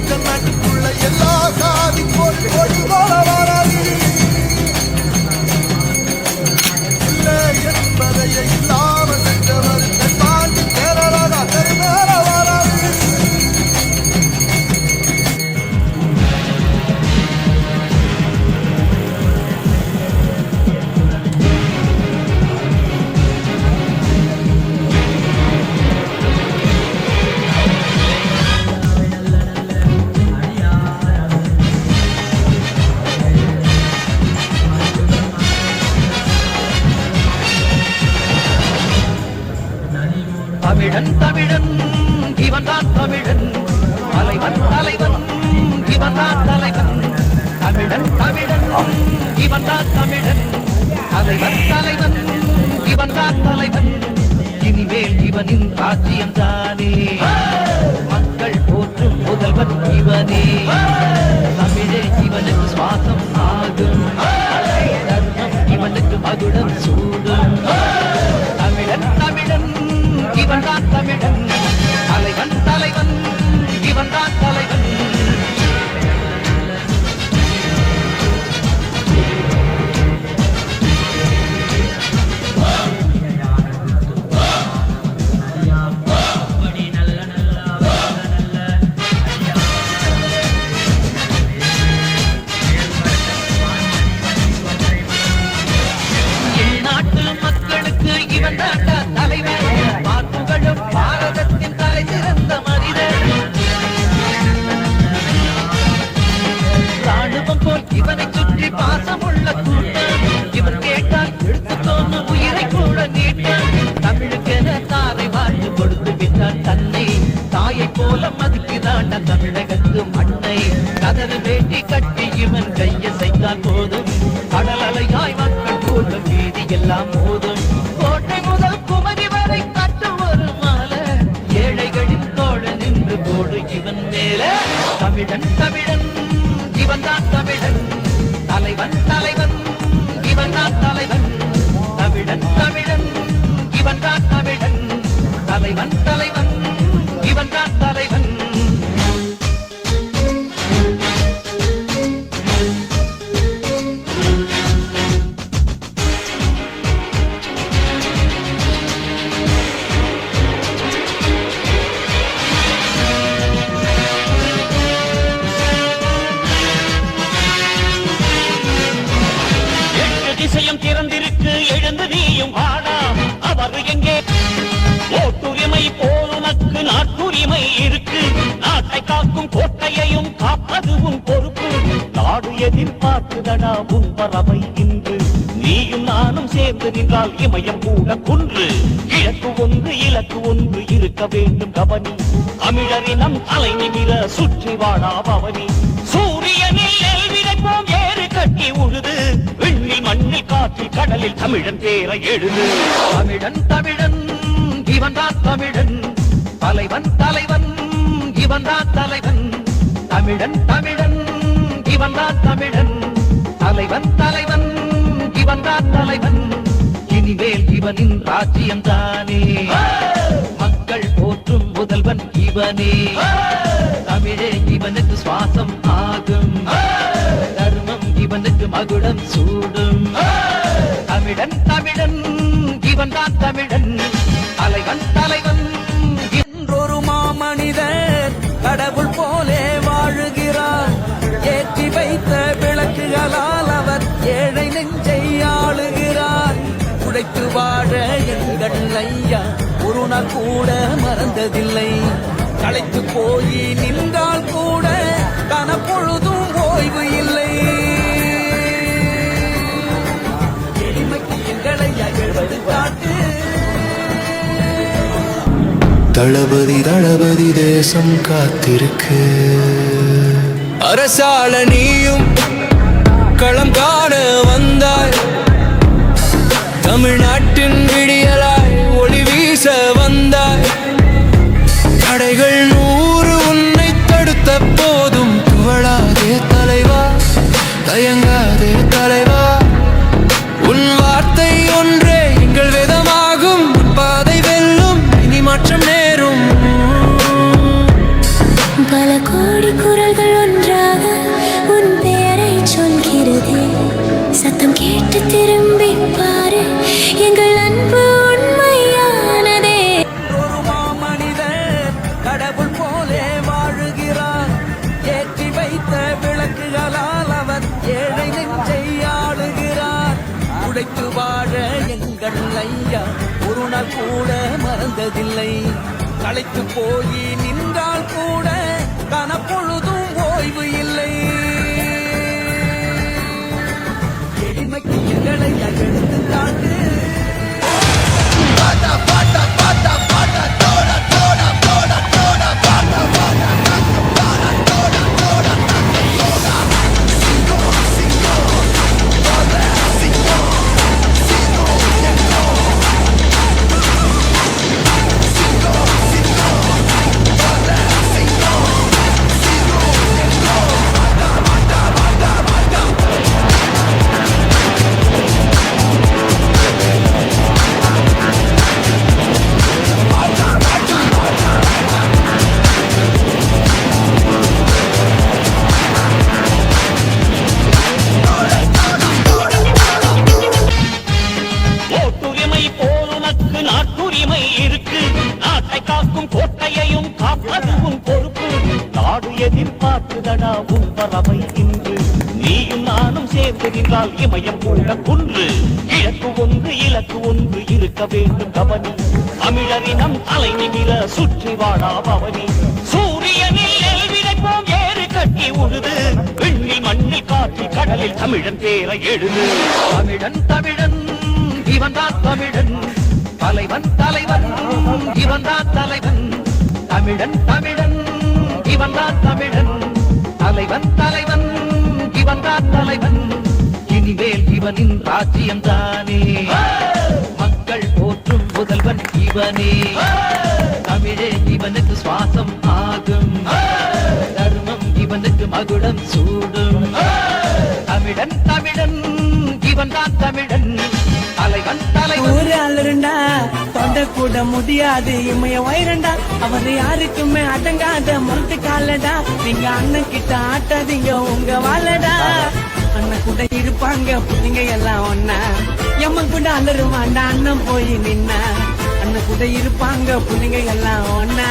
மக்கள் நாட்டுக்குள்ள எல்லா சாதி போட்டு வராது இல்லை என்பதையே இல்லாம சென்றவர் பாண்டி பேரராக பெருமேற வராது. தமிழன் தமிழன் இவன்தான் தமிழன் தலைவன் தலைவன் இவன்தான் தலைவன் தமிழன் தமிழன் இவன்தான் தமிழன் தலைவன் தலைவன் இவன்தான் தலைவன் இனிமேல் இவனின் ராஜ்யம் தானே மக்கள் போற்றும் முதல்வன் இவனே தமிழே இவனுக்கு சுவாசம் ஆகும் தர்மம் இவனுக்கு மகுடம் சூடும் தமிழன் தமிழன் இவன்தான் தமிழன் தலைவன் தலைவன் இவன்தான் தலைவன். நாட்டு மக்களுக்கு இவன்தான் தலைவன் பாரதத்தின் தலை சிறந்த மனிதன் ராணுவம் போல் இவனை சுற்றி பாசமுள்ள கூட்டம் இவன் கேட்டால் எடுத்து தோன்று உயிரை கூட நீட்டான் தமிழுக்கென தாரை வார்த்து கொடுத்து விட்டான் தன்னை தாயை போல மதிக்கிறான் தமிழகத்து மண்ணை கதறு வேட்டி கட்டி இவன் கையை செய்தால் போதும் கடல் அலையாய் மக்கள் கூட்டம் வீதி எல்லாம் போதும் கோட்டை முதல் குமரி வரை இவன் மேல தமிழன் தமிழன் இவன்தான் தமிழன் தலைவன் தலைவன் இவன்தான் தலைவன் தமிழன் தமிழன் இவன்தான் தமிழன் தலைவன் தலைவன் இவன்தான் தலைவன். அதிசயம் திறந்திருக்கு எழுந்து நீயும் வாடா அவர் எங்கே ஓட்டுரிமை போல் உனக்கு நாட்டுரிமை இருக்கு நாட்டை காக்கும் கோட்டையையும் காப்பது உன் பொறுப்பு நாடு எதிர்பார்க்குதடா உன் பறவை இன்று நீயும் நானும் சேர்ந்து நின்றால் இமயம் கூட குன்று இலக்கு ஒன்று இலக்கு ஒன்று இருக்க வேண்டும் கவனி தமிழரினம் தலை நிமிர சுற்றி வாடா பவனி சூரியனில் நெல் விதைப்போம் ஏறு கட்டி உழுது மண்ணில் காற்றில் கடலில் தமிழன் பேரை எழுது தமிழன் தமிழன் இவன்தான் தமிழன் தலைவன் தலைவன் இவன்தான் தலைவன் தமிழன் தமிழன் இவன்தான் தமிழன் தலைவன் தலைவன் இவன்தான் தலைவன் இனிமேல் இவனின் ராஜ்யம் தானே மக்கள் போற்றும் முதல்வன் இவனே தமிழே இவனுக்கு சுவாசம் ஆகும் தர்மம் இவனுக்கு மகுடம் சூடும் தமிழன் தமிழன் இவன்தான் தமிழன் தலைவன் தலைவன் என்றொரு மாமனிதர் கடவுள் போலே வாழுகிறார் ஏற்றி வைத்த விளக்குகளால் அவர் ஏழை நெஞ்சை ஆளுகிறார் உழைத்து வாழ எங்கள் ஐயா ஒரு நாள் கூட மறந்ததில்லை களைத்து போய் நின்றால் கூட கனப்பொழுதும் ஓய்வு இல்லை தளபதி தளபதி தேசம் காத்திருக்கு அரசாள நீயும் களம் காண வந்தாய் தமிழ்நாட்டின் விடியலாய் ஒளி வீச வந்தாய் தடைகள் 100 உன்னை தடுத்த போதும் துவளாதே தலைவா தயங்காதே தலைவா உன் வார்த்தை ஒன்றே எங்கள் வேதமாகும் பாதை வெல்லும் இனி மாற்றம் நேரும் பல கோடி ஐயா ஒரு நாள் கூட மறந்ததில்லை. களைத்து போய் நின்றால் கூட கனப்பொழுதும் ஓய்வு இல்லை. எளிமைக்கு எங்களை எடுத்து காட்டு. பாட்டா பாட்டா பாட்டா பாட்டா தோட தோட தோட தோட பாட்டா பாட்டா தோட தோட தோட தோட சிங்கோ சிங்கோ தோட சிங்கோ சிங்கோ எங்கோ சிங்கோ சிங்கோ தோட சிங்கோ சிங்கோ எங்கோ பாட்டா பாட்டா பாட்டா பாட்டா ஓட்டுரிமை போல் உனக்கு நாட்டுரிமை இருக்கு. நாட்டை காக்கும் கோட்டையையும் காப்பதும் பொறுப்பு. நாடு எதிர்பார்க்குதடா உன் பறவை இன்று. நீயும் நானும் சேர்ந்து நின்றால் இமயம் உள்ள குன்று. இலக்கு ஒன்று இலக்கு ஒன்று இருக்க வேண்டும் கவனி. தமிழரினம் தலை நிமிர சுற்றி வாடா பவனி. சூரியனில் நெல் விதைப்போம் ஏறு கட்டி உழுது. விண்ணில் மண்ணில் காற்றில் கடலில் தமிழன் பேரை எழுது. தமிழன் தமிழன் இவன்தான் தமிழன். தலைவன் தலைவன் இவன்தான் தலைவன். தமிழன் தமிழன் இவன்தான் தமிழன். தலைவன் தலைவன் இவன்தான் தலைவன். இனிமேல் இவனின் ராஜ்யம் தானே. மக்கள் போற்றும் முதல்வன் இவனே. தமிழே இவனுக்கு சுவாசம் ஆகும். தர்மம் இவனுக்கு மகுடம் சூடும். தமிழன் தமிழன் இவன்தான் தமிழன். தலைவன் தலைவன் ஊரு அலருண்டா தொண்ட கூட முடியாது இமைய வைரண்டா. அவர் யாருக்குமே அடங்காத முரட்டு காலடா. நீங்க அண்ணன் கிட்ட ஆட்டாதீங்க உங்க வாழடா. அண்ணன் கூட இருப்பாங்க பிள்ளைங்க எல்லாம் ஒன்னா. எம்மன் கூட அலருவாண்டா அண்ணன் போய் நின்னா. அண்ணன் கூட இருப்பாங்க பிள்ளைங்க எல்லாம் ஒன்னா.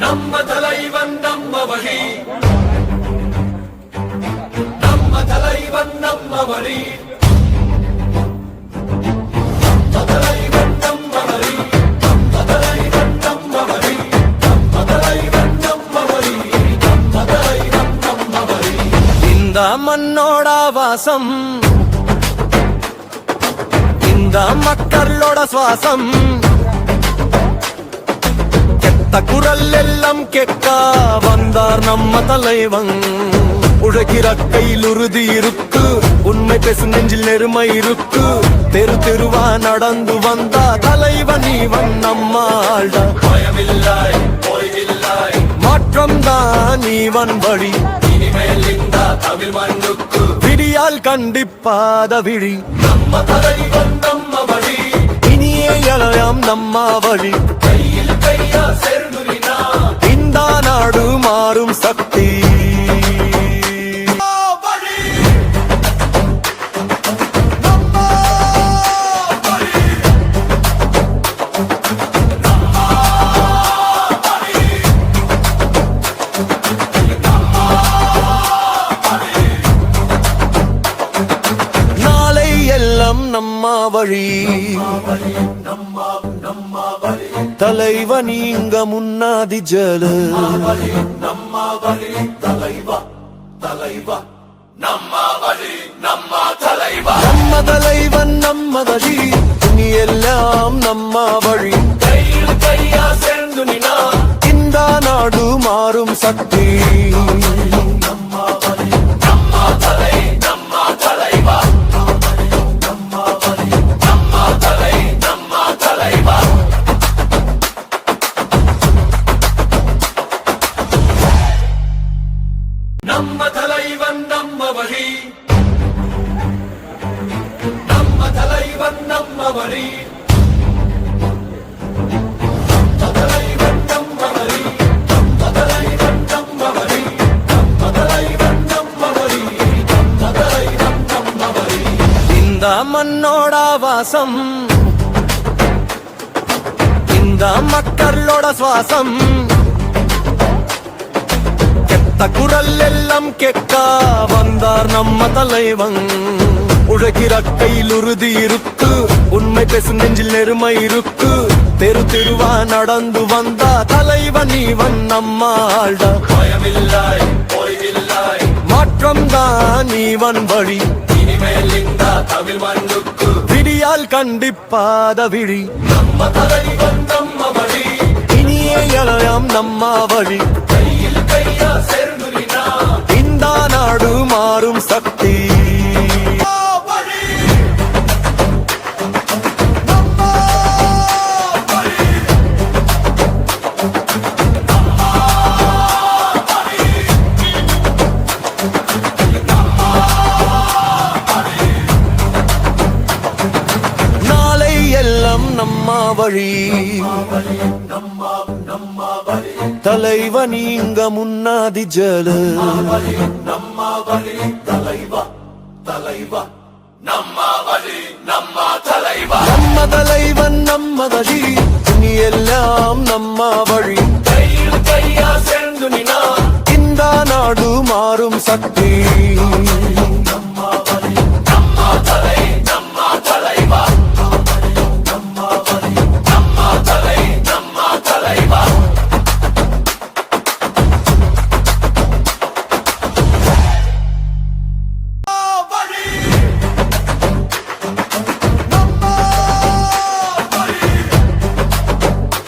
நம்ம தலைவன் நம்ம வழி. நம்ம தலைவன் நம்ம வழி. நம்ம தலைவன் நம்ம வழி. நம்ம தலைவன் நம்ம வழி. நம்ம தலைவன் நம்ம வழி. நம்ம தலைவன் நம்ம வழி. இந்த மண்ணோட வாசம், இந்த மக்களோட சுவாசம். குரல் எல்லாம் கேட்க வந்தார் நம்ம தலைவன். உழைக்கிற கையில் உறுதி இருக்கு. உண்மை பேசும் நெஞ்சில் நெருமை இருக்கு. தெரு தெருவா நடந்து வந்தா தலைவன் இவன் நம்மாள். பயமில்லாய் போய்வில்லாய் மாற்றம் தான் இவன் வழி. இனிமேல் இந்த தமிழ் மண்ணுக்கு விடியால் கண்டிப்பாத விழி. நம்ம தலைவன் நம்ம வழி. இனியே எழலாம் நம்ம வழி கையில் கையா சேர்ந்துரினா இந்த நாடு மாறும் சக்தி நம்ம வழி தலைவன் இங்க முன்னாடி ஜல நம்ம வழி தலைவா தலைவா நம்ம வழி நம்ம தலைவா நம்ம தலைவன் நம்ம வழி நீ எல்லாம் நம்ம வழி கையில் கையா சேர்ந்து நினா இந்த நாடு மாறும் சக்தி நம்ம வழி நம்ம தலை நம்ம தலைவா நம்ம தலைவன் நம்ம வழி நம்ம தலைவன் நம்ம வழி நம்ம தலைவன் நம்ம வழி நம்ம தலைவன் நம்ம வழி நம்ம தலைவன் நம்ம வழி நம்ம தலைவன் நம்ம வழி இந்த மண்ணோட வாசம் இந்த மக்களோட சுவாசம் குரல் எல்லாம் கேட்க வந்தார் நம்ம தலைவன் உழைக்கிற கையில் உறுதி இருக்கு உண்மை பேசும் நெஞ்சில் நெருமை இருக்கு தெரு தெருவா நடந்து வந்தா தலைவன் இவன் நம்ம ஆள்டா பயமில்லாய் ஓய்வில்லாய் மாற்றம் தான் இவன் வழி இனிமேல் இந்த தமிழ் மண்ணுக்கு விடியால் கண்டிப்பாத விழி நம்ம தலைவன் நம்ம வழி இனியே எழலாம் நம்ம வழி கையில் கையா சேர்ந்துரினா இந்த நாடு மாறும் சக்தி நாளை எல்லாம் நம்ம வழி தலைவன் இங்க முன்னாடி ஜல நம்ம வழி தலைவா தலைவா நம்ம வழி நம்ம தலைவா நம்ம தலைவன் நம்ம வழி நீ எல்லாம் நம்ம வழி கையில் கையா சேர்ந்து நினா இந்த நாடு மாறும் சக்தி